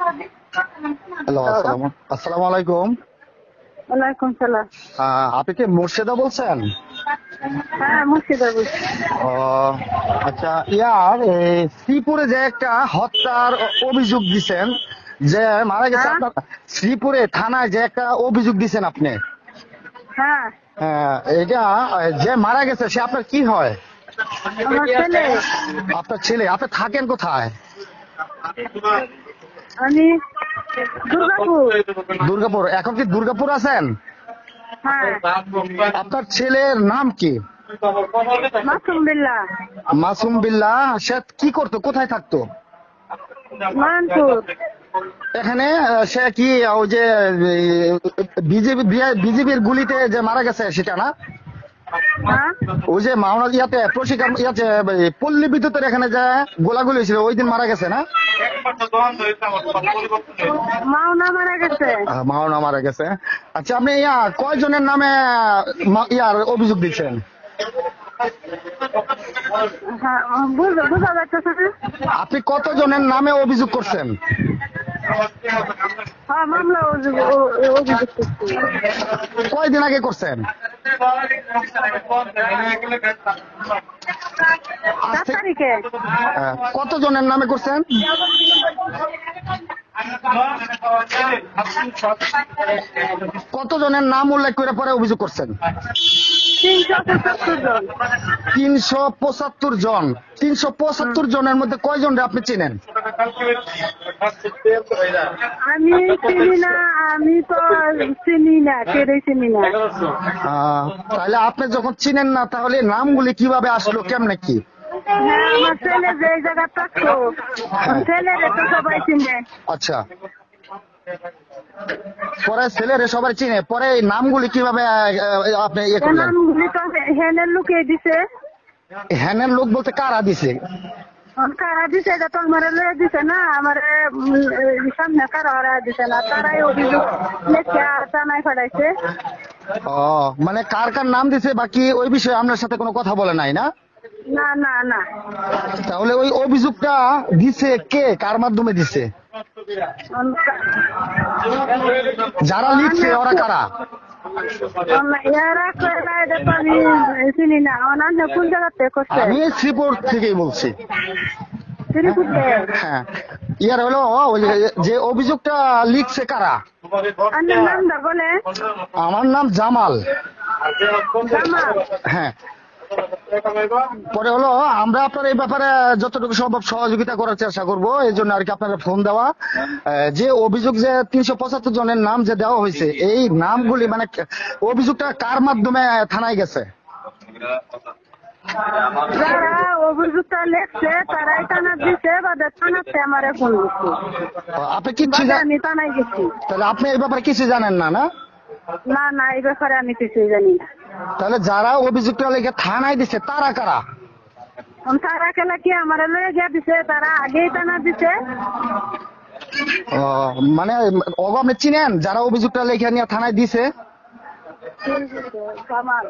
Hello, আসসালামু আলাইকুম। ওয়ালাইকুম সালাম। আপনি কি মুর্শিদা বলছেন? হ্যাঁ, মুর্শিদা বলছি। ও আচ্ছা, শ্রীপুরে যে একটা হত্যার অভিযোগ দিছেন, যে মারা গেছে হ্যাঁ আপনার শ্রীপুরে থানায় যে একটা অভিযোগ দিছেন আপনি। হ্যাঁ, এটা যে মারা গেছে সে আপনার কি হয়? আমার ছেলে। আপনার ছেলে। আপনি থাকেন কোথায়? আমি দুর্গাপুর। দুর্গাপুর। এখন কি দুর্গাপুর আছেন? হ্যাঁ, আপনার ছেলের নাম কি? মাসুম বিল্লাহ। মাসুম বিল্লাহ। সে কি করতো, কোথায় থাকতো? মানপুর। এখানে সে কি ওই যে বিজেপির গুলিতে যে মারা গেছে সেটা না? হ্যাঁ, ওই যে মাওনা প্রশিক্ষণ পল্লী বিদ্যুতের এখানে যে গোলাগুলি হয়েছিল ওই দিন মারা গেছে না? মাওনা মারা গেছে। মাওনা মারা গেছে। আচ্ছা, আপনি কয়জনের নামে অভিযোগ দিচ্ছেন? হ্যাঁ, বোঝা যাচ্ছে না। আপনি কতজনের নামে অভিযোগ করছেন? হ্যাঁ, মামলা অভিযোগ করছি। কয়দিন আগে করছেন? 4 তারিখে। কতজনের নামে করছেন? কতজনের নাম উল্লেখ করে পরে অভিযোগ করছেন? 375 জন। 375 জন। 375 জনের মধ্যে কয়জন আপনি চিনেন? আমি চিনি না, আমি তো চিনি না, কেউই চিনি না। তাহলে আপনি যখন চিনেন না, তাহলে নামগুলি কিভাবে আসলো, কেমনে কি? হ্যাঁ, আমার ছেলে যে জায়গা থাকতো, ছেলেরে তো সবাই চিনে। আচ্ছা, পরে ছেলেরে সবাই চিনে, পরে এই নামগুলি কিভাবে আপনি ইয়ে করলেন? নামগুলি তো হেনের লোকে দিছে। হ্যানের লোক বলতে কারা দিছে? কারা দিছে এটা তো আমার লয়ে দিছে না, আমার সামনে কারা দিছে না, তারাই অভিযোগ লেখা থানায় পাঠাইছে। ও, মানে কার কার নাম দিছে বাকি ওই বিষয়ে আপনার সাথে কোনো কথা বলে নাই না? না না না। তাহলে ওই অভিযোগটা দিছে কে, কার মাধ্যমে দিছে? যারা লিখছে ওরা কারা? এরা এটা তো আমি চিনি না। অন্যান্য কোন জায়গাতে করছে? আমি শ্রীপুর থেকেই বলছি। শ্রীপুরে? হ্যাঁ। হলো ওই যে অভিযোগটা লিখছে কারা? আপনার নামটা বলে? আমার নাম জামাল। জামাল? হ্যাঁ। পরে হলো আমরা আপনার এই ব্যাপারে যতটুকু সম্ভব সহযোগিতা করার চেষ্টা করব, এই জন্য আর কি আপনারা ফোন দেওয়া। যে অভিযোগ যে 375 জনের নাম যে দেওয়া হয়েছে, এই নামগুলি মানে অভিযোগটা কার মাধ্যমে থানায় গেছে? যারা অভিযোগটা লেখছে তারাই থানা দিছে, বা থানাতে আমার ফোন দিচ্ছে। আপনি কিচ্ছু আমি থানায় গেছি। তাহলে আপনি এই ব্যাপারে কিছু জানেন না? না না না, এই ব্যাপারে আমি কিছুই জানি না। তাহলে যারা অভিযোগটা লিখে থানায় দিছে তারা কারা? তারা খেলা কি আমার লয়ে গিয়ে দিছে, তারা আগেই থানা দিছে। মানে আপনি চিনেন যারা অভিযোগটা লিখে নিয়ে থানায় দিছে? জামাল।